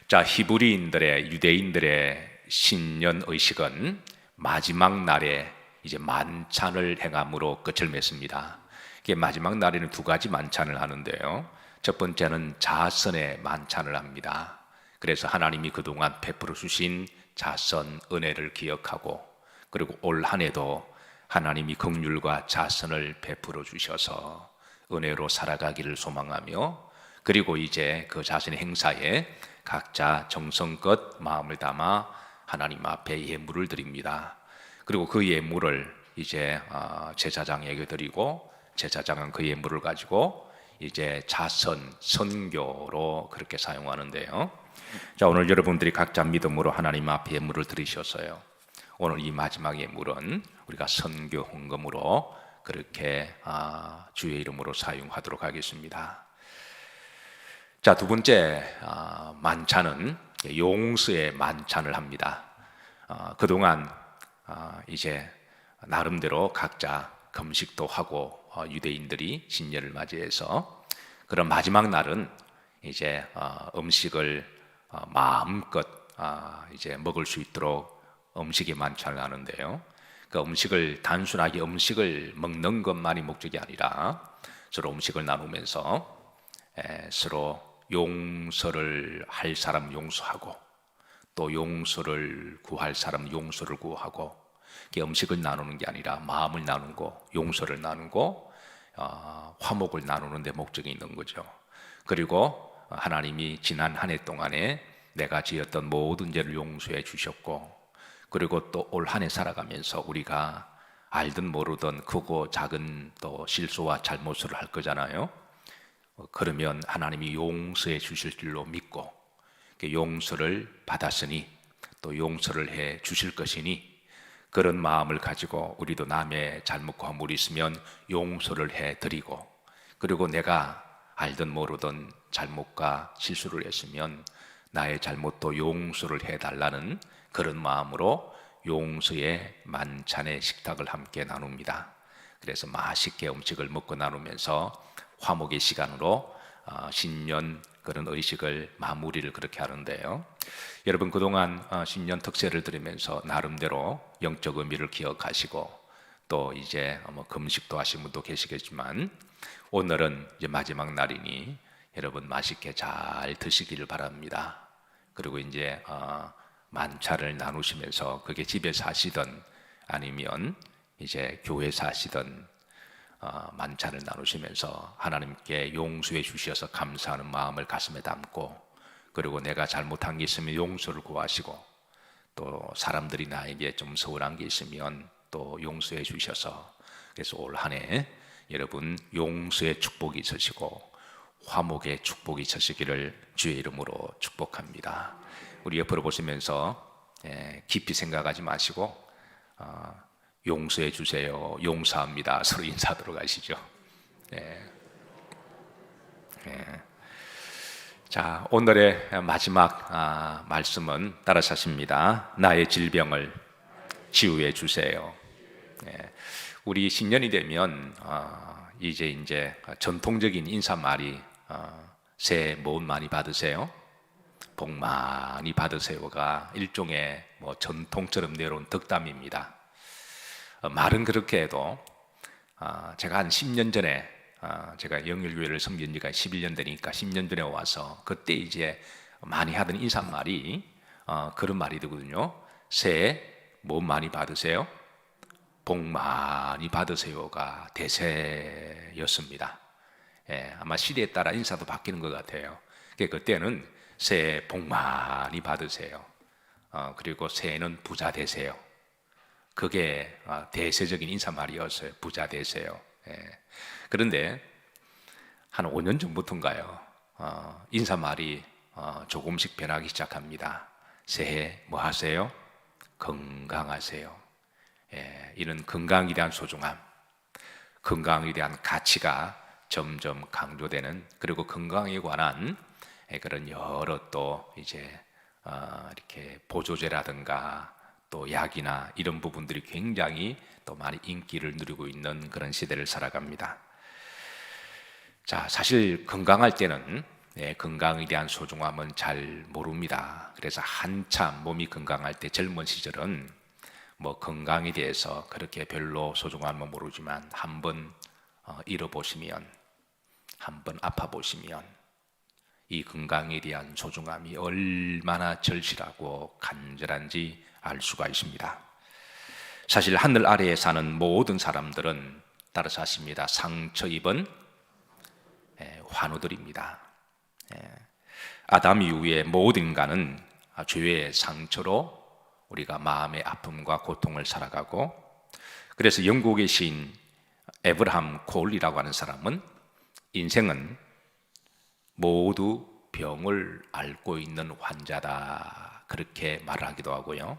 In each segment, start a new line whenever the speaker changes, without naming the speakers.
자, 히브리인들의 유대인들의 신년 의식은 마지막 날에 이제 만찬을 행함으로 끝을 맺습니다. 이게 마지막 날에는 두 가지 만찬을 하는데요. 첫 번째는 자선의 만찬을 합니다. 그래서 하나님이 그동안 베풀어 주신 자선 은혜를 기억하고, 그리고 올 한 해도 하나님이 긍휼과 자선을 베풀어 주셔서 은혜로 살아가기를 소망하며, 그리고 이제 그 자신의 행사에 각자 정성껏 마음을 담아 하나님 앞에 예물을 드립니다. 그리고 그 예물을 이제 제사장에게 드리고, 제사장은 그 예물을 가지고 이제 자선, 선교로 그렇게 사용하는데요. 자, 오늘 여러분들이 각자 믿음으로 하나님 앞에 예물을 드리셨어요. 오늘 이 마지막 예물은 우리가 선교 헌금으로 그렇게 주의 이름으로 사용하도록 하겠습니다. 자, 두 번째 만찬은 용서의 만찬을 합니다. 그동안 이제 나름대로 각자 금식도 하고 유대인들이 신년을 맞이해서 그런 마지막 날은 이제 음식을 마음껏 이제 먹을 수 있도록 음식의 만찬을 하는데요. 그 음식을 단순하게 음식을 먹는 것만이 목적이 아니라 서로 음식을 나누면서 서로 용서를 할 사람 용서하고, 또 용서를 구할 사람 용서를 구하고, 음식을 나누는 게 아니라 마음을 나누고 용서를 나누고 화목을 나누는 데 목적이 있는 거죠. 그리고 하나님이 지난 한 해 동안에 내가 지었던 모든 죄를 용서해 주셨고, 그리고 또 올 한 해 살아가면서 우리가 알든 모르든 크고 작은 또 실수와 잘못을 할 거잖아요. 그러면 하나님이 용서해 주실 줄로 믿고, 용서를 받았으니 또 용서를 해 주실 것이니, 그런 마음을 가지고 우리도 남의 잘못과 허물이 있으면 용서를 해 드리고, 그리고 내가 알든 모르든 잘못과 실수를 했으면 나의 잘못도 용서를 해 달라는 그런 마음으로 용서의 만찬의 식탁을 함께 나눕니다. 그래서 맛있게 음식을 먹고 나누면서 화목의 시간으로 신년 그런 의식을 마무리를 그렇게 하는데요. 여러분, 그동안 신년 특세를 들으면서 나름대로 영적 의미를 기억하시고, 또 이제 금식도 하신 분도 계시겠지만, 오늘은 이제 마지막 날이니 여러분 맛있게 잘 드시기를 바랍니다. 그리고 이제 만찬을 나누시면서 그게 집에서 하시든 아니면 이제 교회에서 하시든 만찬을 나누시면서 하나님께 용서해 주셔서 감사하는 마음을 가슴에 담고, 그리고 내가 잘못한 게 있으면 용서를 구하시고, 또 사람들이 나에게 좀 서운한 게 있으면 또 용서해 주셔서, 그래서 올 한 해 여러분 용서의 축복이 있으시고 화목의 축복이 있으시기를 주의 이름으로 축복합니다. 우리 옆으로 보시면서 깊이 생각하지 마시고 용서해 주세요, 용서합니다, 서로 인사하도록 하시죠. 자, 오늘의 마지막 말씀은 따라하십니다. 나의 질병을 치유해 주세요. 우리 신년이 되면 이제 전통적인 인사말이 새해 복 많이 받으세요, 복 많이 받으세요가 일종의 전통처럼 내려온 덕담입니다. 말은 그렇게 해도 제가 한 10년 전에 제가 영일교회를 섬긴 지가 11년 되니까 10년 전에 와서 그때 이제 많이 하던 인사말이 그런 말이 되거든요. 새해 복 많이 받으세요, 복 많이 받으세요가 대세였습니다. 아마 시대에 따라 인사도 바뀌는 것 같아요. 그때는 새해 복 많이 받으세요, 그리고 새해는 부자 되세요, 그게 대세적인 인사말이었어요. 부자 되세요. 그런데 한 5년 전부터인가요, 인사말이 조금씩 변하기 시작합니다. 새해 뭐 하세요? 건강하세요. 이런 건강에 대한 소중함, 건강에 대한 가치가 점점 강조되는, 그리고 건강에 관한 그런 여러 또 이제 이렇게 보조제라든가 또 약이나 이런 부분들이 굉장히 또 많이 인기를 누리고 있는 그런 시대를 살아갑니다. 자, 사실 건강할 때는 건강에 대한 소중함은 잘 모릅니다. 그래서 한참 몸이 건강할 때 젊은 시절은 뭐 건강에 대해서 그렇게 별로 소중함은 모르지만 한번 잃어보시면, 한번 아파보시면 이 건강에 대한 소중함이 얼마나 절실하고 간절한지 알 수가 있습니다. 사실 하늘 아래에 사는 모든 사람들은 따라서 하십니다. 상처 입은 환우들입니다. 아담 이후에 모든 인간은 죄의 상처로 우리가 마음의 아픔과 고통을 살아가고, 그래서 영국의 시인 에브라함 콜이라고 하는 사람은 인생은 모두 병을 앓고 있는 환자다, 그렇게 말하기도 하고요.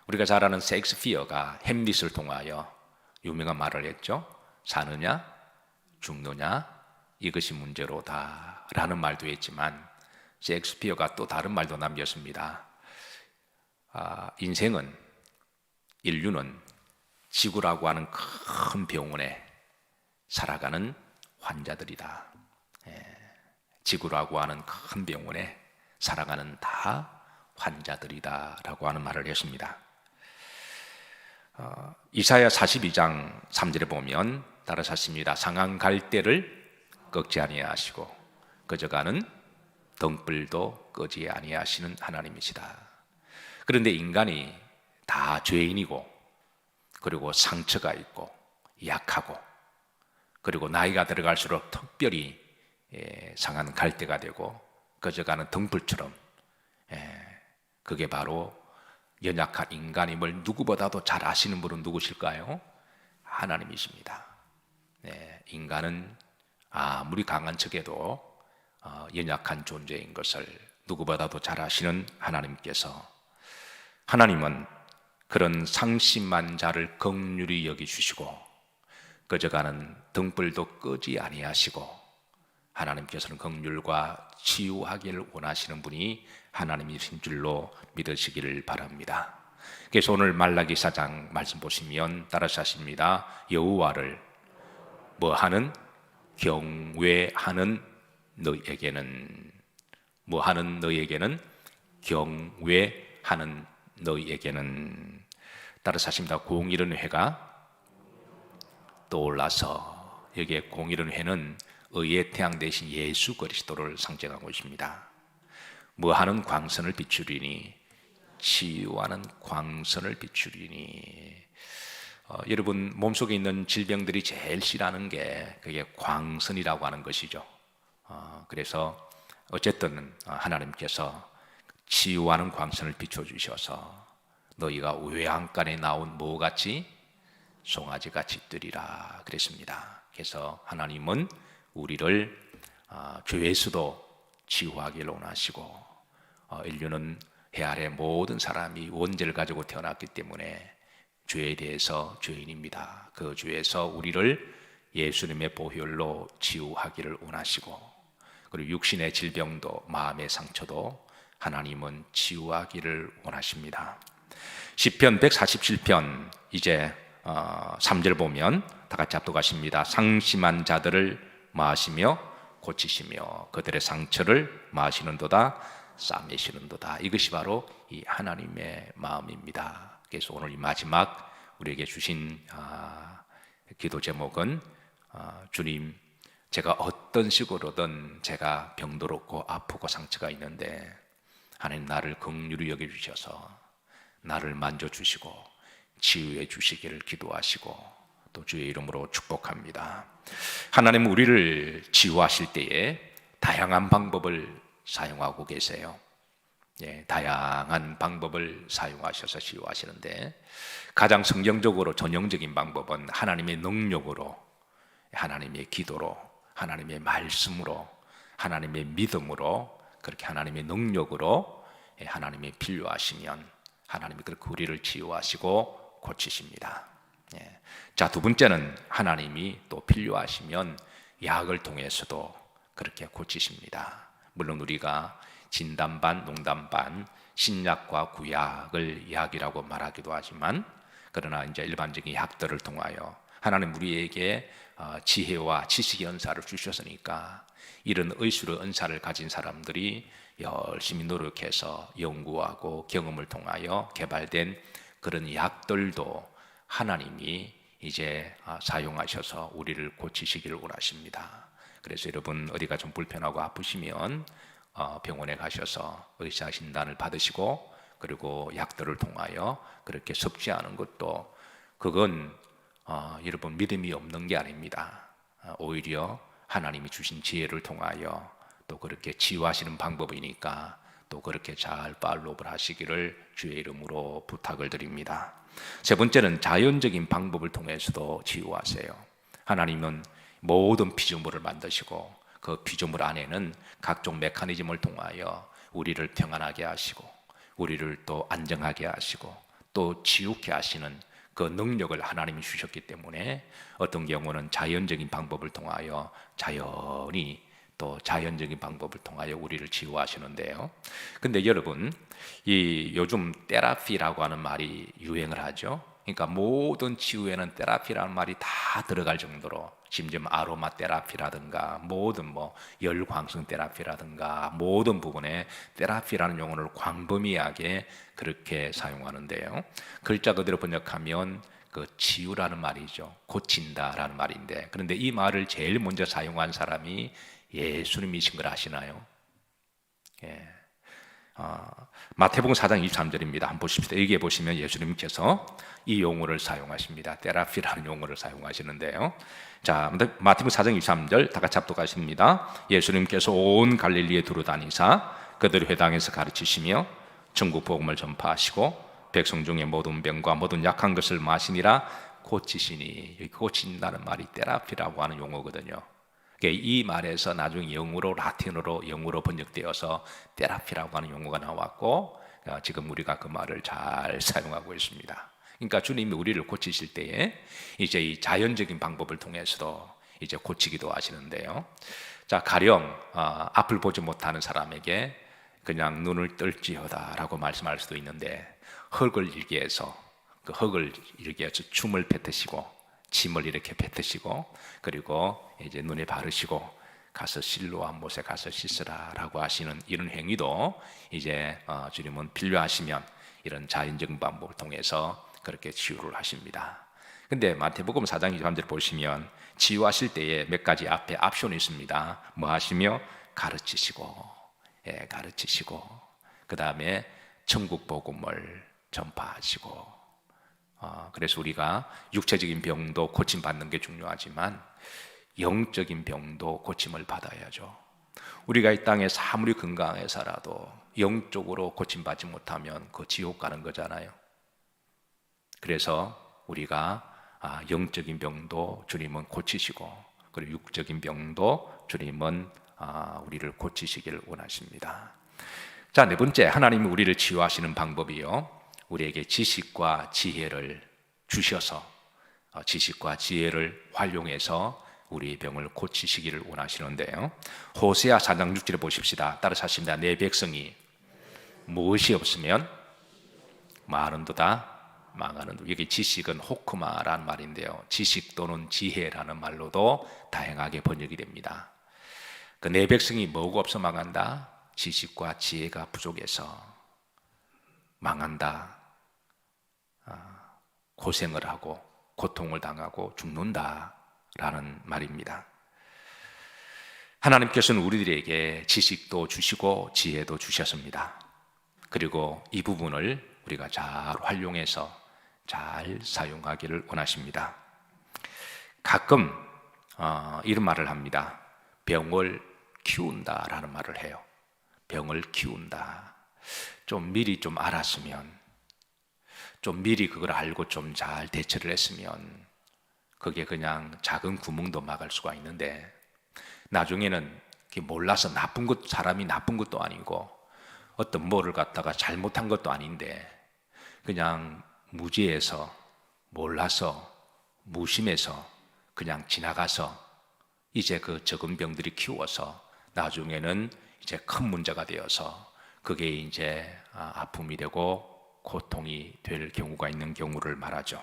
우리가 잘 아는 셰익스피어가 햄릿을 통하여 유명한 말을 했죠. 사느냐 죽느냐 이것이 문제로다 라는 말도 했지만, 셰익스피어가 또 다른 말도 남겼습니다. 인류는 지구라고 하는 큰 병원에 살아가는 환자들이다. 지구라고 하는 큰 병원에 살아가는 다 환자들이다 라고 하는 말을 했습니다. 이사야 42장 3절에 보면 따라서 하십니다. 상한 갈대를 꺾지 아니하시고 꺼져가는 등불도 끄지 아니하시는 하나님이시다. 그런데 인간이 다 죄인이고, 그리고 상처가 있고 약하고, 그리고 나이가 들어갈수록 특별히 상한 갈대가 되고 꺼져가는 등불처럼, 그게 바로 연약한 인간임을 누구보다도 잘 아시는 분은 누구실까요? 하나님이십니다. 인간은 아무리 강한 척해도 연약한 존재인 것을 누구보다도 잘 아시는 하나님께서, 하나님은 그런 상심한 자를 긍휼히 여기주시고 꺼져가는 등불도 끄지 아니하시고, 하나님께서는 긍휼과 치유하기를 원하시는 분이 하나님이신 줄로 믿으시기를 바랍니다. 그래서 오늘 말라기 4장 말씀 보시면 따라서 하십니다. 여호와를 뭐하는? 경외하는 너에게는, 뭐하는 너에게는? 경외하는 너에게는. 따라서 하십니다. 공의로운 회가 떠올라서, 여기에 공의로운 회는 의의 태양 대신 예수 그리스도를 상징하고 있습니다. 뭐하는 광선을 비추리니? 치유하는 광선을 비추리니. 여러분 몸속에 있는 질병들이 제일 싫어하는 게 그게 광선이라고 하는 것이죠. 그래서 어쨌든 하나님께서 치유하는 광선을 비춰주셔서 너희가 외양간에 나온 뭐같이? 송아지같이 뜨리라 그랬습니다. 그래서 하나님은 우리를 죄에서도 치유하기를 원하시고, 인류는 해 아래 모든 사람이 원죄를 가지고 태어났기 때문에 죄에 대해서 죄인입니다. 그 죄에서 우리를 예수님의 보혈로 치유하기를 원하시고, 그리고 육신의 질병도 마음의 상처도 하나님은 치유하기를 원하십니다. 시편 147편 이제 3절 보면 다 같이 합독하십니다. 상심한 자들을 마시며 고치시며 그들의 상처를 마시는도다 싸매시는도다. 이것이 바로 이 하나님의 마음입니다. 그래서 오늘 이 마지막 우리에게 주신 기도 제목은 주님, 제가 어떤 식으로든 제가 병들었고 아프고 상처가 있는데 하나님 나를 긍휼히 여겨주셔서 나를 만져주시고 치유해 주시기를 기도하시고 또 주의 이름으로 축복합니다. 하나님은 우리를 치유하실 때에 다양한 방법을 사용하고 계세요. 다양한 방법을 사용하셔서 치유하시는데, 가장 성경적으로 전형적인 방법은 하나님의 능력으로, 하나님의 기도로, 하나님의 말씀으로, 하나님의 믿음으로, 그렇게 하나님의 능력으로 하나님이 필요하시면 하나님이 그렇게 우리를 치유하시고 고치십니다. 자, 두 번째는 하나님이 또 필요하시면 약을 통해서도 그렇게 고치십니다. 물론 우리가 진단반, 농담반, 신약과 구약을 약이라고 말하기도 하지만, 그러나 이제 일반적인 약들을 통하여 하나님 우리에게 지혜와 지식의 은사를 주셨으니까 이런 의술의 은사를 가진 사람들이 열심히 노력해서 연구하고 경험을 통하여 개발된 그런 약들도 하나님이 이제 사용하셔서 우리를 고치시기를 원하십니다. 그래서 여러분 어디가 좀 불편하고 아프시면 병원에 가셔서 의사 진단을 받으시고 그리고 약들을 통하여 그렇게 섭취하는 것도 그건 여러분 믿음이 없는 게 아닙니다. 오히려 하나님이 주신 지혜를 통하여 또 그렇게 치유하시는 방법이니까 또 그렇게 잘 팔로우를 하시기를 주의 이름으로 부탁을 드립니다. 세 번째는 자연적인 방법을 통해서도 치유하세요. 하나님은 모든 피조물을 만드시고 그 피조물 안에는 각종 메커니즘을 통하여 우리를 평안하게 하시고 우리를 또 안정하게 하시고 또 지우게 하시는 그 능력을 하나님이 주셨기 때문에 어떤 경우는 자연적인 방법을 통하여 자연히 또 자연적인 방법을 통하여 우리를 치유하시는데요. 근데 여러분, 이 요즘 테라피라고 하는 말이 유행을 하죠. 그러니까 모든 치유에는 테라피라는 말이 다 들어갈 정도로 심지어 아로마 테라피라든가 모든 열광성 테라피라든가 모든 부분에 테라피라는 용어를 광범위하게 그렇게 사용하는데요. 글자 그대로 번역하면 그 치유라는 말이죠. 고친다라는 말인데 그런데 이 말을 제일 먼저 사용한 사람이 예수님이신 걸 아시나요? 예. 마태복음 4장 23절입니다. 한번 보십시다. 여기에 보시면 예수님께서 이 용어를 사용하십니다. 테라피라는 용어를 사용하시는데요. 자, 마태복음 4장 23절 다 같이 합독하십니다. 예수님께서 온 갈릴리에 두루다니사 그들의 회당에서 가르치시며 천국 복음을 전파하시고 백성 중에 모든 병과 모든 약한 것을 마시니라 고치시니. 여기 고친다는 말이 테라피라고 하는 용어거든요. 이 말에서 나중에 영어로 라틴어로 영어로 번역되어서 테라피라고 하는 용어가 나왔고 지금 우리가 그 말을 잘 사용하고 있습니다. 그러니까 주님이 우리를 고치실 때에 이제 이 자연적인 방법을 통해서도 이제 고치기도 하시는데요. 자, 가령 앞을 보지 못하는 사람에게 그냥 눈을 뜰지어다라고 말씀할 수도 있는데 흙을 일게 해서 그 흙을 일게 해서 춤을 뱉으시고 침을 이렇게 뱉으시고 그리고 이제 눈에 바르시고 가서 실로암 못에 가서 씻으라라고 하시는 이런 행위도 이제 주님은 필요하시면 이런 자연적인 방법을 통해서 그렇게 치유를 하십니다. 근데 마태복음 4장 23절 보시면 치유하실 때에 몇 가지 앞에 옵션이 있습니다. 뭐 하시며 가르치시고 가르치시고 그 다음에 천국 복음을 전파하시고 그래서 우리가 육체적인 병도 고침받는 게 중요하지만 영적인 병도 고침을 받아야죠. 우리가 이 땅에서 아무리 건강하게 살아도 영적으로 고침받지 못하면 그 지옥 가는 거잖아요. 그래서 우리가 영적인 병도 주님은 고치시고 그리고 육적인 병도 주님은 우리를 고치시기를 원하십니다. 자, 네 번째, 하나님이 우리를 치유하시는 방법이요, 우리에게 지식과 지혜를 주셔서 지식과 지혜를 활용해서 우리의 병을 고치시기를 원하시는데요. 호세아 4장 6절에 보십시다. 따라서 하십니다. 내 백성이 무엇이 없으면 마는도다 망하는. 여기 지식은 호크마라는 말인데요, 지식 또는 지혜라는 말로도 다양하게 번역이 됩니다. 그 내 백성이 뭐가 없어 망한다? 지식과 지혜가 부족해서 망한다, 고생을 하고 고통을 당하고 죽는다라는 말입니다. 하나님께서는 우리들에게 지식도 주시고 지혜도 주셨습니다. 그리고 이 부분을 우리가 잘 활용해서 잘 사용하기를 원하십니다. 가끔 이런 말을 합니다. 병을 키운다라는 말을 해요. 병을 키운다. 좀 미리 좀 알았으면, 좀 미리 그걸 알고 좀 잘 대처를 했으면 그게 그냥 작은 구멍도 막을 수가 있는데 나중에는 몰라서 나쁜 것, 사람이 나쁜 것도 아니고 어떤 뭐를 갖다가 잘못한 것도 아닌데 그냥 무지해서 몰라서 무심해서 그냥 지나가서 이제 그 적은 병들이 키워서 나중에는 이제 큰 문제가 되어서 그게 이제 아픔이 되고 고통이 될 경우가 있는 경우를 말하죠.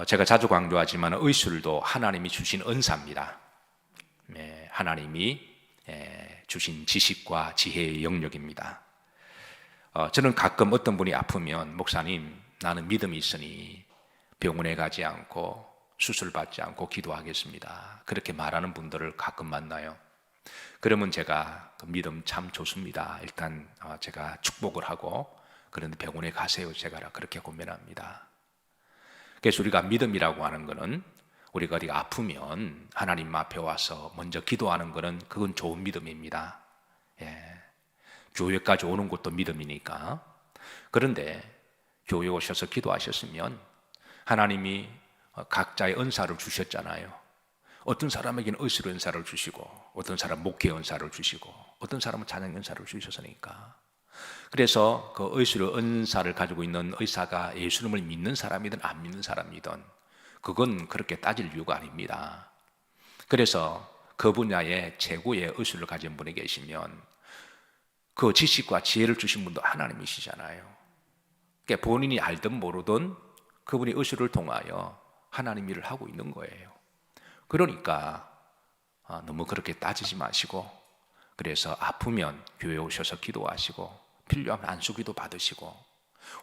제가 자주 강조하지만 의술도 하나님이 주신 은사입니다. 하나님이 주신 지식과 지혜의 영역입니다. 저는 가끔 어떤 분이 아프면 목사님 나는 믿음이 있으니 병원에 가지 않고 수술받지 않고 기도하겠습니다. 그렇게 말하는 분들을 가끔 만나요. 그러면 제가 그 믿음 참 좋습니다. 일단 제가 축복을 하고 그런데 병원에 가세요. 제가 그렇게 권면합니다. 그래서 우리가 믿음이라고 하는 것은 우리가 아프면 하나님 앞에 와서 먼저 기도하는 것은 그건 좋은 믿음입니다. 교회까지 오는 것도 믿음이니까. 그런데 교회 오셔서 기도하셨으면 하나님이 각자의 은사를 주셨잖아요. 어떤 사람에게는 의술 은사를 주시고 어떤 사람 목회 은사를 주시고 어떤 사람은 찬양 은사를 주셨으니까. 그래서 그 의술 은사를 가지고 있는 의사가 예수님을 믿는 사람이든 안 믿는 사람이든 그건 그렇게 따질 이유가 아닙니다. 그래서 그 분야에 최고의 의술을 가진 분이 계시면 그 지식과 지혜를 주신 분도 하나님이시잖아요. 그러니까 본인이 알든 모르든 그분이 의술을 통하여 하나님 일을 하고 있는 거예요. 그러니까 너무 그렇게 따지지 마시고, 그래서 아프면 교회에 오셔서 기도하시고 필요하면 안수기도 받으시고,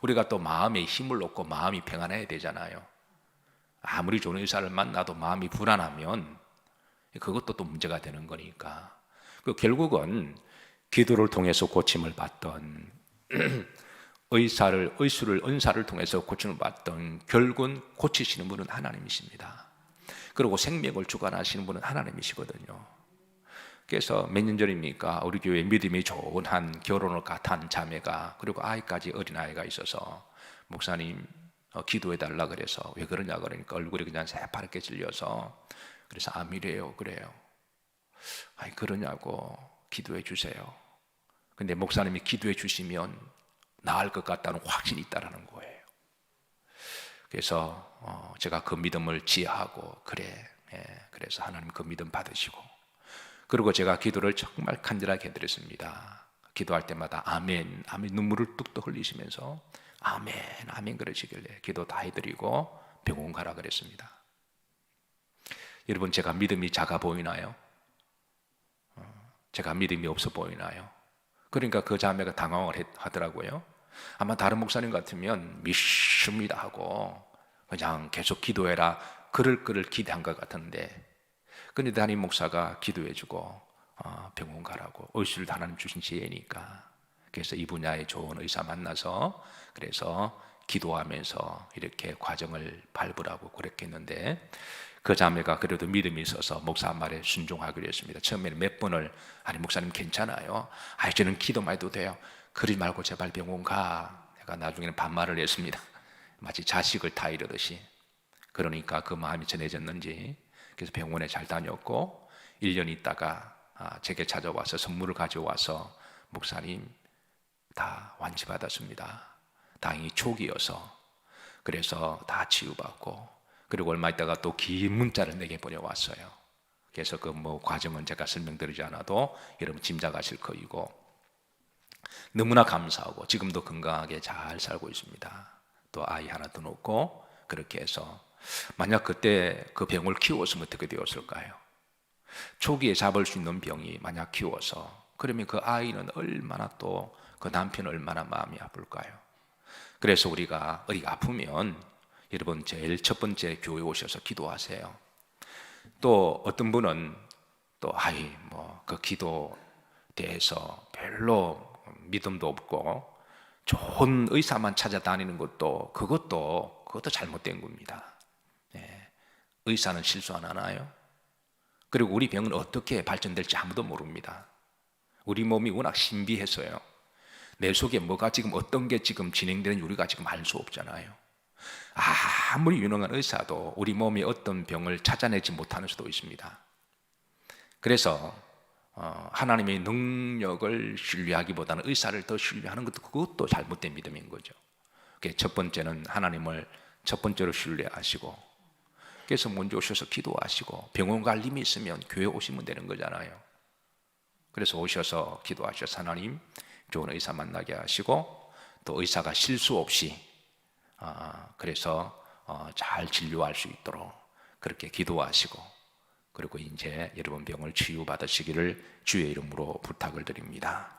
우리가 또 마음에 힘을 얻고 마음이 평안해야 되잖아요. 아무리 좋은 의사를 만나도 마음이 불안하면 그것도 또 문제가 되는 거니까. 결국은 기도를 통해서 고침을 받던 의술을 은사를 통해서 고침을 받던 결국은 고치시는 분은 하나님이십니다. 그리고 생명을 주관하시는 분은 하나님이시거든요. 그래서 몇 년 전입니까? 우리 교회 믿음이 좋은 한 결혼을 한 자매가, 그리고 아이까지 어린아이가 있어서 목사님 기도해 달라 그래서, 왜 그러냐 그러니까 얼굴이 그냥 새파랗게 질려서, 그래서 암이래요. 그래요. 아니 그러냐고, 기도해 주세요. 근데 목사님이 기도해 주시면 나을 것 같다는 확신이 있다라는 거예요. 그래서 제가 그 믿음을 지혜하고, 그래서 하나님 그 믿음 받으시고, 그리고 제가 기도를 정말 간절하게 해드렸습니다. 기도할 때마다 아멘, 아멘 눈물을 뚝뚝 흘리시면서 아멘, 아멘 그러시길래 기도 다 해드리고 병원 가라 그랬습니다. 여러분, 제가 믿음이 작아 보이나요? 제가 믿음이 없어 보이나요? 그러니까 그 자매가 당황을 하더라고요. 아마 다른 목사님 같으면 믿습니다 하고 그냥 계속 기도해라 그럴 거를 기대한 것 같은데, 근데 담임 목사가 기도해주고 병원 가라고, 의술을 하나님 주신 지혜니까. 그래서 이 분야에 좋은 의사 만나서 그래서 기도하면서 이렇게 과정을 밟으라고 그렇게 했는데, 그 자매가 그래도 믿음이 있어서 목사 말에 순종하기로 했습니다. 처음에는 몇 번을 아니 목사님 괜찮아요. 아니 저는 기도만 해도 돼요. 그러지 말고 제발 병원 가. 내가 나중에는 반말을 했습니다. 마치 자식을 다 이러듯이. 그러니까 그 마음이 전해졌는지 그래서 병원에 잘 다녔고 1년 있다가 제게 찾아와서 선물을 가져와서 목사님 다 완치받았습니다. 다행히 초기여서. 그래서 다 치유받고, 그리고 얼마 있다가 또 긴 문자를 내게 보내왔어요. 그래서 그 과정은 제가 설명드리지 않아도 여러분 짐작하실 거이고, 너무나 감사하고 지금도 건강하게 잘 살고 있습니다. 또 아이 하나 더 놓고. 그렇게 해서 만약 그때 그 병을 키웠으면 어떻게 되었을까요? 초기에 잡을 수 있는 병이 만약 키워서, 그러면 그 아이는 얼마나, 또 그 남편은 얼마나 마음이 아플까요? 그래서 우리가 어디가 아프면 여러분 제일 첫 번째 교회 오셔서 기도하세요. 또 어떤 분은 또 그 기도 대해서 별로 믿음도 없고 좋은 의사만 찾아다니는 것도 그것도 잘못된 겁니다. 의사는 실수 안 하나요? 그리고 우리 병은 어떻게 발전될지 아무도 모릅니다. 우리 몸이 워낙 신비해서요. 내 속에 뭐가 지금 어떤 게 지금 진행되는지 우리가 지금 알 수 없잖아요. 아무리 유능한 의사도 우리 몸이 어떤 병을 찾아내지 못하는 수도 있습니다. 그래서 하나님의 능력을 신뢰하기보다는 의사를 더 신뢰하는 것도 그것도 잘못된 믿음인 거죠. 첫 번째는 하나님을 첫 번째로 신뢰하시고, 그래서 먼저 오셔서 기도하시고, 병원 갈 힘이 있으면 교회 오시면 되는 거잖아요. 그래서 오셔서 기도하셔서 하나님 좋은 의사 만나게 하시고, 또 의사가 실수 없이 그래서 잘 진료할 수 있도록 그렇게 기도하시고, 그리고 이제 여러분 병을 치유받으시기를 주의 이름으로 부탁을 드립니다.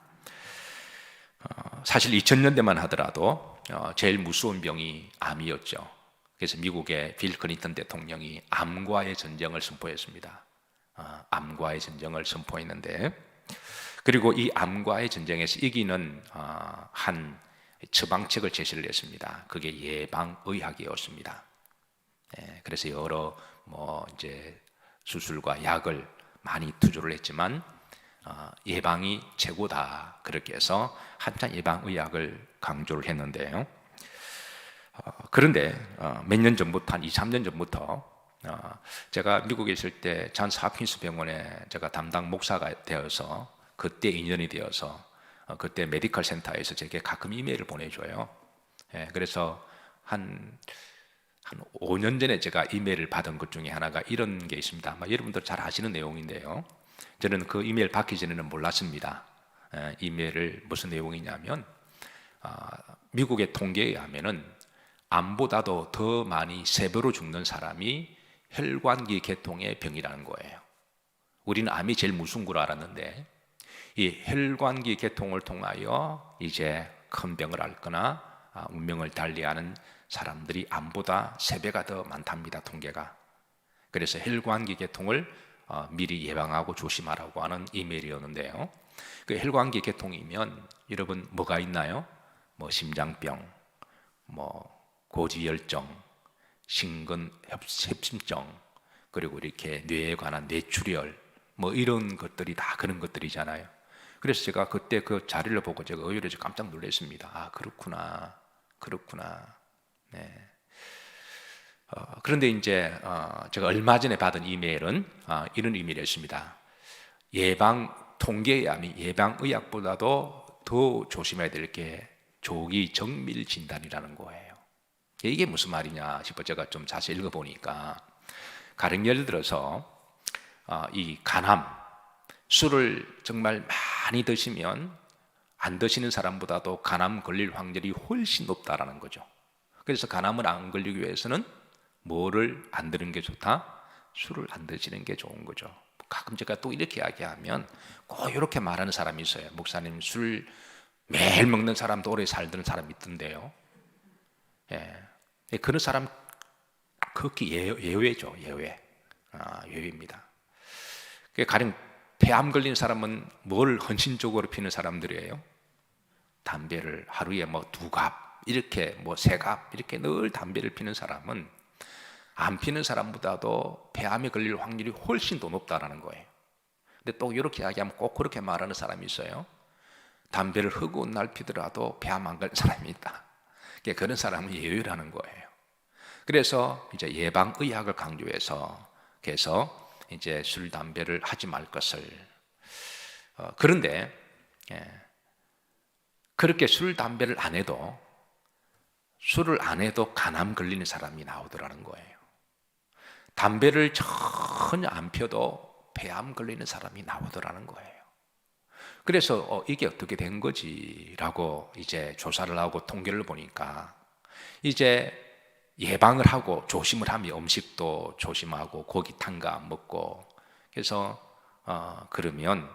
사실 2000년대만 하더라도 제일 무서운 병이 암이었죠. 그래서 미국의 빌 클린턴 대통령이 암과의 전쟁을 선포했습니다. 암과의 전쟁을 선포했는데, 그리고 이 암과의 전쟁에서 이기는 한 처방책을 제시를 했습니다. 그게 예방의학이었습니다. 그래서 여러 이제 수술과 약을 많이 투자를 했지만 예방이 최고다, 그렇게 해서 한참 예방의학을 강조를 했는데요. 그런데 몇 년 전부터, 한 2, 3년 전부터 제가 미국에 있을 때 존스 홉킨스 병원에 제가 담당 목사가 되어서, 그때 인연이 되어서 그때 메디컬 센터에서 제게 가끔 이메일을 보내줘요. 그래서 한 5년 전에 제가 이메일을 받은 것 중에 하나가 이런 게 있습니다. 아마 여러분들 잘 아시는 내용인데요, 저는 그 이메일 받기 전에는 몰랐습니다. 이메일을 무슨 내용이냐면 미국의 통계에 의하면은 암보다도 더 많이 3배로 죽는 사람이 혈관기 계통의 병이라는 거예요. 우리는 암이 제일 무서운 걸 알았는데, 이 혈관기 계통을 통하여 이제 큰 병을 앓거나 운명을 달리하는 사람들이 암보다 3배가 더 많답니다, 통계가. 그래서 혈관기 계통을 미리 예방하고 조심하라고 하는 이메일이었는데요, 그 혈관기 계통이면 여러분 뭐가 있나요? 심장병, 고지혈증, 심근협심증, 그리고 이렇게 뇌에 관한 뇌출혈, 이런 것들이 다 그런 것들이잖아요. 그래서 제가 그때 그 자료를 보고 제가 의외로 깜짝 놀랐습니다. 그렇구나. 네. 그런데 이제 제가 얼마 전에 받은 이메일은 이런 이메일이었습니다. 통계에 의하면 예방의학보다도 더 조심해야 될 게 조기 정밀 진단이라는 거예요. 이게 무슨 말이냐 싶어 제가 좀 자세히 읽어보니까, 가령 예를 들어서 이 간암, 술을 정말 많이 드시면 안 드시는 사람보다도 간암 걸릴 확률이 훨씬 높다라는 거죠. 그래서 간암을 안 걸리기 위해서는 뭐를 안 드는 게 좋다? 술을 안 드시는 게 좋은 거죠. 가끔 제가 또 이렇게 이야기하면 꼭 이렇게 말하는 사람이 있어요. 목사님, 술 매일 먹는 사람도 오래 살던 사람이 있던데요. 그런 사람 극히 예외죠. 예외입니다. 가령 폐암 걸린 사람은 뭘 헌신적으로 피는 사람들이에요? 담배를 하루에 2갑, 이렇게 3갑, 이렇게 늘 담배를 피는 사람은 안 피는 사람보다도 폐암에 걸릴 확률이 훨씬 더 높다라는 거예요. 근데 또 이렇게 이야기하면 꼭 그렇게 말하는 사람이 있어요. 담배를 허구한 날 피더라도 폐암 안 걸린 사람이 있다. 그런 사람은 예외라는 거예요. 그래서 이제 예방의학을 강조해서, 그래서 이제 술, 담배를 하지 말 것을. 그런데 그렇게 술, 담배를 안 해도, 술을 안 해도 간암 걸리는 사람이 나오더라는 거예요. 담배를 전혀 안 펴도 폐암 걸리는 사람이 나오더라는 거예요. 그래서 이게 어떻게 된 거지라고 이제 조사를 하고 통계를 보니까, 이제 예방을 하고 조심을 하면 음식도 조심하고 고기 탄 거 안 먹고, 그래서 그러면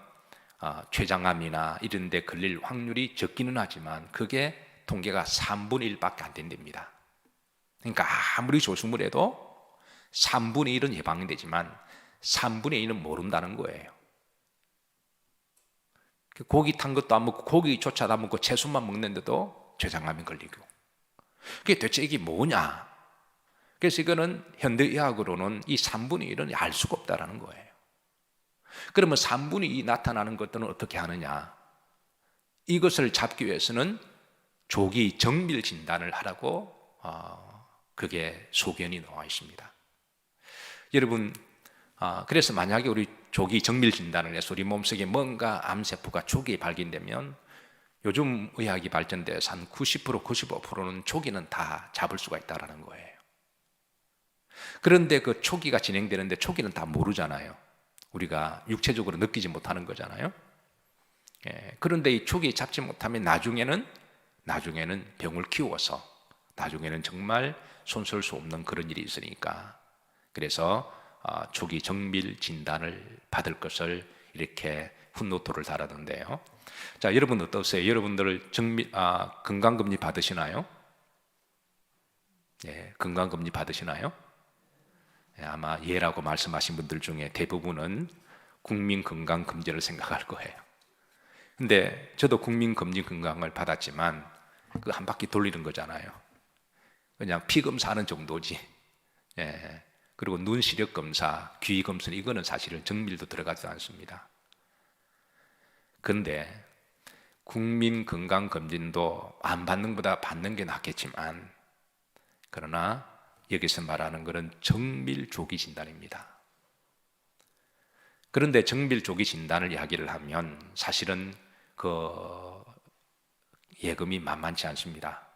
췌장암이나 이런 데 걸릴 확률이 적기는 하지만 그게 통계가 3분의 1밖에 안 된답니다. 그러니까 아무리 조심을 해도 3분의 1은 예방이 되지만 3분의 1은 모른다는 거예요. 고기 탄 것도 안 먹고 고기조차도 안 먹고 채소만 먹는데도 췌장암이 걸리고, 그게 대체 이게 뭐냐? 그래서 이거는 현대의학으로는 이 3분의 1은 알 수가 없다라는 거예요. 그러면 3분의 2 나타나는 것들은 어떻게 하느냐? 이것을 잡기 위해서는 조기 정밀 진단을 하라고 그게 소견이 나와 있습니다. 여러분, 그래서 만약에 우리 조기 정밀 진단을 해서 우리 몸속에 뭔가 암세포가 초기에 발견되면, 요즘 의학이 발전돼서 한 90%, 95%는 초기는 다 잡을 수가 있다는 거예요. 그런데 그 초기가 진행되는데 초기는 다 모르잖아요. 우리가 육체적으로 느끼지 못하는 거잖아요. 그런데 이 초기 잡지 못하면 나중에는 병을 키워서 나중에는 정말 손쓸 수 없는 그런 일이 있으니까. 그래서 조기 정밀 진단을 받을 것을 이렇게 훗노트를 달았는데요. 자, 여러분 어떠세요? 여러분들 건강검진 받으시나요? 예, 건강검진 받으시나요? 예, 아마 예라고 말씀하신 분들 중에 대부분은 국민건강검진을 생각할 거예요. 근데 저도 국민검진 건강을 받았지만 그 한 바퀴 돌리는 거잖아요. 그냥 피 검사하는 정도지. 예. 그리고 눈 시력 검사, 귀 검사 이거는 사실은 정밀도 들어가지 않습니다. 그런데 국민건강검진도 안 받는 것보다 받는 게 낫겠지만, 그러나 여기서 말하는 것은 정밀 조기 진단입니다. 그런데 정밀 조기 진단을 이야기를 하면 사실은 그 예금이 만만치 않습니다.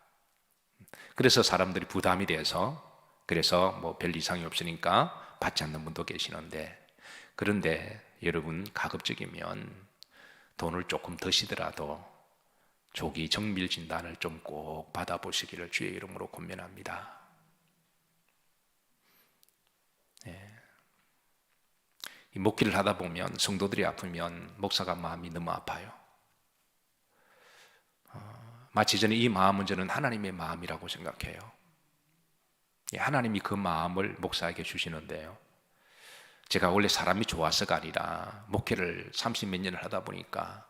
그래서 사람들이 부담이 돼서, 그래서 뭐 별 이상이 없으니까 받지 않는 분도 계시는데, 그런데 여러분 가급적이면 돈을 조금 드시더라도 조기 정밀 진단을 좀 꼭 받아보시기를 주의 이름으로 권면합니다. 네. 이 목기를 하다 보면 성도들이 아프면 목사가 마음이 너무 아파요. 마치 저는 이 마음은 저는 하나님의 마음이라고 생각해요. 하나님이 그 마음을 목사에게 주시는데요. 제가 원래 사람이 좋아서가 아니라 목회를 30몇 년을 하다 보니까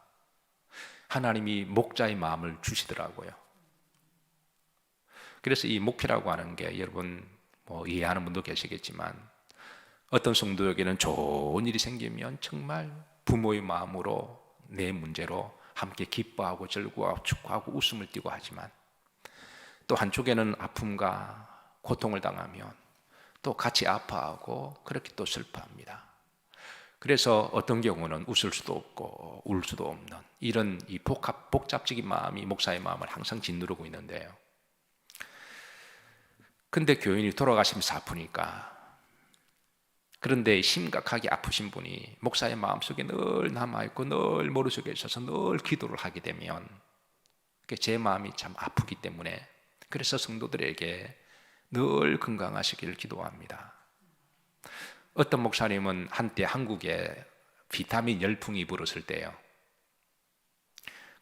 하나님이 목자의 마음을 주시더라고요. 그래서 이 목회라고 하는 게 여러분 뭐 이해하는 분도 계시겠지만, 어떤 성도에게는 좋은 일이 생기면 정말 부모의 마음으로 내 문제로 함께 기뻐하고 즐거워하고 축하하고 웃음을 띠고 하지만, 또 한쪽에는 아픔과 고통을 당하면 또 같이 아파하고 그렇게 또 슬퍼합니다. 그래서 어떤 경우는 웃을 수도 없고 울 수도 없는 이런 이 복잡적인 마음이 목사의 마음을 항상 짓누르고 있는데요. 근데 교인이 돌아가시면서 아프니까, 그런데 심각하게 아프신 분이 목사의 마음속에 늘 남아있고 늘 머릿속에 있어서 늘 기도를 하게 되면 제 마음이 참 아프기 때문에, 그래서 성도들에게 늘 건강하시기를 기도합니다. 어떤 목사님은 한때 한국에 비타민 열풍이 불었을 때요,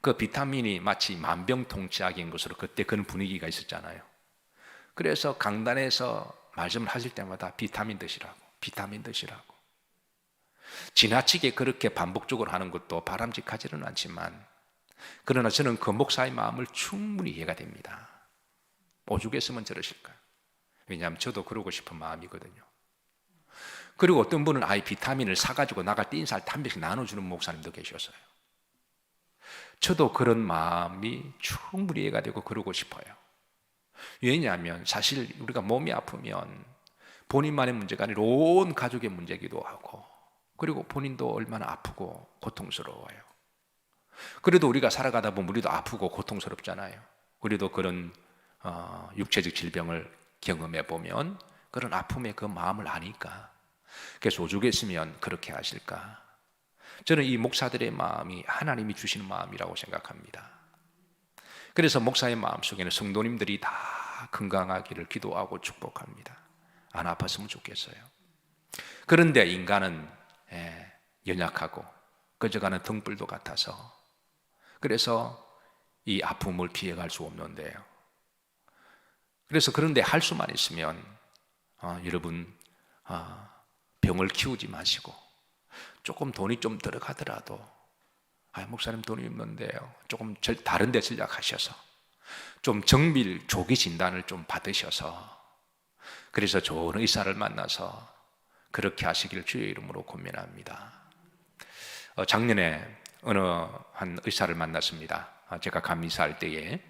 그 비타민이 마치 만병통치약인 것으로 그때 그런 분위기가 있었잖아요. 그래서 강단에서 말씀을 하실 때마다 비타민 드시라고, 비타민 드시라고. 지나치게 그렇게 반복적으로 하는 것도 바람직하지는 않지만, 그러나 저는 그 목사의 마음을 충분히 이해가 됩니다. 오죽했으면 저러실까요? 왜냐하면 저도 그러고 싶은 마음이거든요. 그리고 어떤 분은 아예 비타민을 사가지고 나갈 때 인사할 때 한 병씩 나눠주는 목사님도 계셨어요. 저도 그런 마음이 충분히 이해가 되고 그러고 싶어요. 왜냐하면 사실 우리가 몸이 아프면 본인만의 문제가 아니라 온 가족의 문제이기도 하고, 그리고 본인도 얼마나 아프고 고통스러워요. 그래도 우리가 살아가다 보면 우리도 아프고 고통스럽잖아요. 우리도 그런 육체적 질병을 경험해 보면 그런 아픔의 그 마음을 아니까, 그래서 오죽했으면 그렇게 하실까. 저는 이 목사들의 마음이 하나님이 주시는 마음이라고 생각합니다. 그래서 목사의 마음속에는 성도님들이 다 건강하기를 기도하고 축복합니다. 안 아팠으면 좋겠어요. 그런데 인간은 연약하고 꺼져가는 등불도 같아서, 그래서 이 아픔을 피해갈 수 없는데요. 그래서 그런데 할 수만 있으면 여러분 병을 키우지 마시고, 조금 돈이 좀 들어가더라도 목사님 돈이 없는데요, 조금 다른 데 전략하셔서 좀 정밀 조기 진단을 좀 받으셔서, 그래서 좋은 의사를 만나서 그렇게 하시길 주의 이름으로 권면합니다. 작년에 어느 한 의사를 만났습니다. 제가 감리사할 때에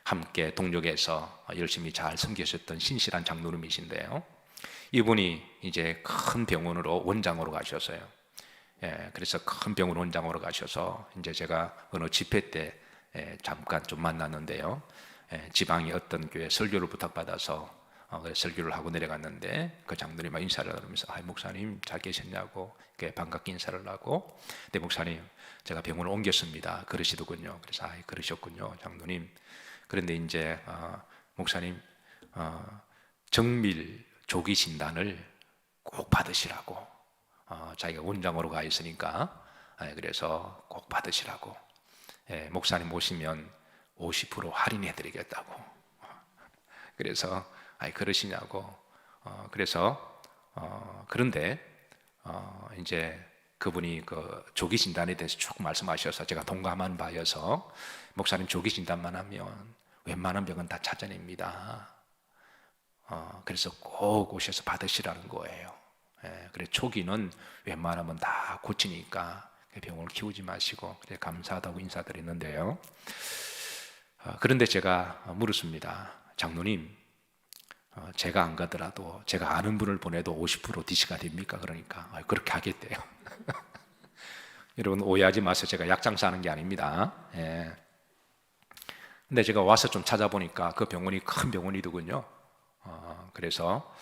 함께 동력에서 열심히 잘 섬기셨던 신실한 장로님이신데요, 이분이 이제 큰 병원으로 원장으로 가셨어요. 그래서 큰 병원 원장으로 가셔서 이제 제가 어느 집회 때 잠깐 좀 만났는데요, 지방의 어떤 교회 설교를 부탁받아서 설교를 하고 내려갔는데, 그 장로님과 인사를 하면서 목사님 잘 계셨냐고 반갑게 인사를 하고, 네 목사님 제가 병원을 옮겼습니다 그러시더군요. 그래서 그러셨군요 장로님. 그런데 이제 목사님 정밀 조기 진단을 꼭 받으시라고. 자기가 원장으로 가 있으니까 그래서 꼭 받으시라고. 목사님 오시면 50% 할인해 드리겠다고. 그래서 그러시냐고. 그래서 그런데 이제 그분이 그 조기 진단에 대해서 쭉 말씀하셔서 제가 동감한 바여서, 목사님 조기 진단만 하면 웬만한 병은 다 찾아냅니다. 그래서 꼭 오셔서 받으시라는 거예요. 그래 초기는 웬만하면 다 고치니까 병을 키우지 마시고. 그래 감사하다고 인사드렸는데요. 그런데 제가 물었습니다. 장로님, 제가 안 가더라도 제가 아는 분을 보내도 50% DC가 됩니까? 그러니까 그렇게 하겠대요. 여러분 오해하지 마세요. 제가 약 장사하는 게 아닙니다. 근데 제가 와서 좀 찾아보니까 그 병원이 큰 병원이더군요. 그래서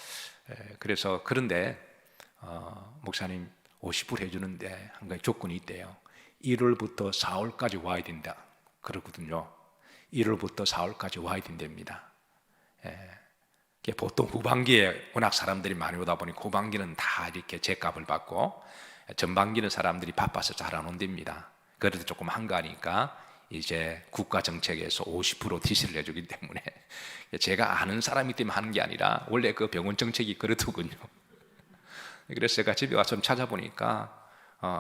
그런데 목사님 50% 해주는데 한 가지 조건이 있대요. 1월부터 4월까지 와야 된다 그러거든요. 1월부터 4월까지 와야 된답니다. 보통 후반기에 워낙 사람들이 많이 오다 보니 후반기는 다 이렇게 제값을 받고 전반기는 사람들이 바빠서 잘 안 온답니다. 그래도 조금 한가하니까 이제 국가 정책에서 50% DC를 내주기 때문에, 제가 아는 사람이 때문에 하는 게 아니라 원래 그 병원 정책이 그렇더군요. 그래서 제가 집에 와서 좀 찾아보니까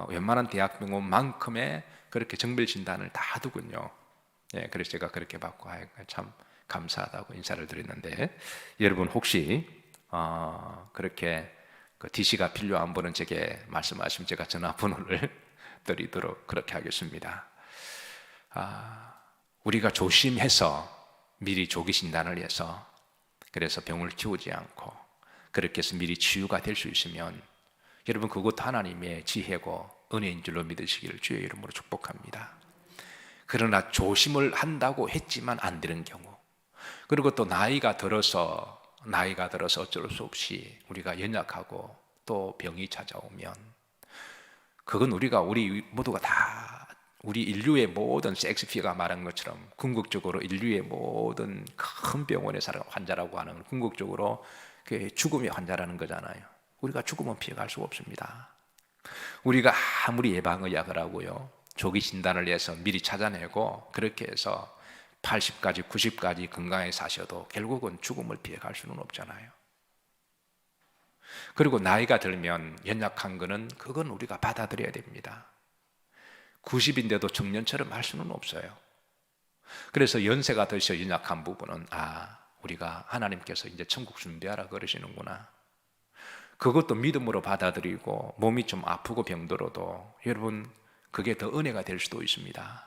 웬만한 대학병원만큼의 그렇게 정밀 진단을 다 하더군요. 그래서 제가 그렇게 받고 참 감사하다고 인사를 드렸는데, 여러분 혹시 그렇게 그 DC가 필요한 분은 제게 말씀하시면 제가 전화번호를 드리도록 그렇게 하겠습니다. 우리가 조심해서 미리 조기 진단을 해서 그래서 병을 키우지 않고 그렇게 해서 미리 치유가 될 수 있으면, 여러분 그것도 하나님의 지혜고 은혜인 줄로 믿으시기를 주의 이름으로 축복합니다. 그러나 조심을 한다고 했지만 안 되는 경우, 그리고 또 나이가 들어서 어쩔 수 없이 우리가 연약하고 또 병이 찾아오면, 그건 우리 모두가 다, 우리 인류의 모든 셰익스피어가 말한 것처럼 궁극적으로 인류의 모든 큰 병원에 사는 환자라고 하는, 궁극적으로 그 죽음의 환자라는 거잖아요. 우리가 죽음은 피해갈 수가 없습니다. 우리가 아무리 예방의학을 하고요, 조기 진단을 해서 미리 찾아내고 그렇게 해서 80까지 90까지 건강하게 사셔도 결국은 죽음을 피해갈 수는 없잖아요. 그리고 나이가 들면 연약한 거는 그건 우리가 받아들여야 됩니다. 90인데도 청년처럼 할 수는 없어요. 그래서 연세가 드셔 연약한 부분은 우리가 하나님께서 이제 천국 준비하라 그러시는구나, 그것도 믿음으로 받아들이고, 몸이 좀 아프고 병들어도 여러분 그게 더 은혜가 될 수도 있습니다.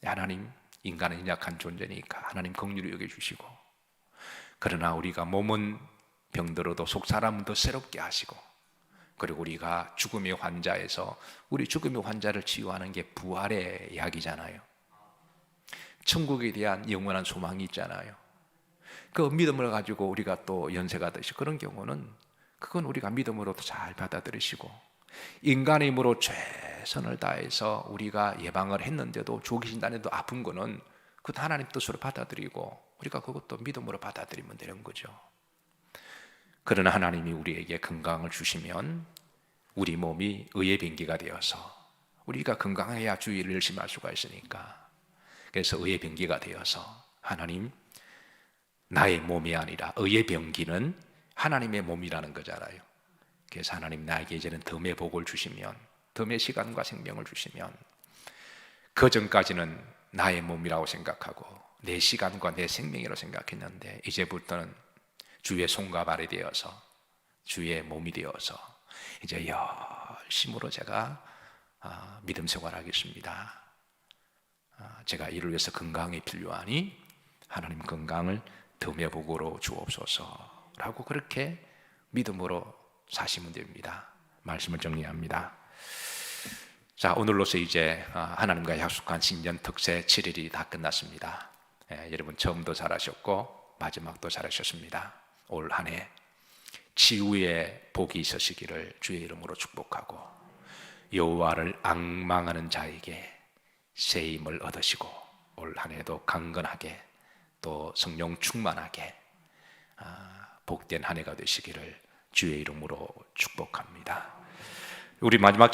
하나님, 인간은 연약한 존재니까 하나님 긍휼히 여겨주시고, 그러나 우리가 몸은 병들어도 속사람은 더 새롭게 하시고, 그리고 우리가 죽음의 환자에서 우리 죽음의 환자를 치유하는 게 부활의 약이잖아요. 천국에 대한 영원한 소망이 있잖아요. 그 믿음을 가지고 우리가 또 연세가 드시고 그런 경우는 그건 우리가 믿음으로도 잘 받아들이시고, 인간의 힘으로 최선을 다해서 우리가 예방을 했는데도 조기 진단에도 아픈 거는 그것도 하나님 뜻으로 받아들이고 우리가 그것도 믿음으로 받아들이면 되는 거죠. 그러나 하나님이 우리에게 건강을 주시면 우리 몸이 의의 병기가 되어서, 우리가 건강해야 주의를 열심히 할 수가 있으니까, 그래서 의의 병기가 되어서, 하나님, 나의 몸이 아니라 의의 병기는 하나님의 몸이라는 거잖아요. 그래서 하나님 나에게 이제는 덤의 복을 주시면, 덤의 시간과 생명을 주시면, 그 전까지는 나의 몸이라고 생각하고 내 시간과 내 생명이라고 생각했는데 이제부터는 주의 손과 발이 되어서 주의 몸이 되어서 이제 열심으로 제가 믿음 생활하겠습니다. 제가 이를 위해서 건강이 필요하니 하나님 건강을 덤의 복으로 주옵소서라고 그렇게 믿음으로 사시면 됩니다. 말씀을 정리합니다. 자, 오늘로서 이제 하나님과 약속한 신년 특세 7일이 다 끝났습니다. 여러분 처음도 잘하셨고 마지막도 잘하셨습니다. 올 한 해 치유의 복이 있으시기를 주의 이름으로 축복하고, 여호와를 앙망하는 자에게 새 힘을 얻으시고 올 한 해도 강건하게 또 성령 충만하게 복된 한 해가 되시기를 주의 이름으로 축복합니다. 우리 마지막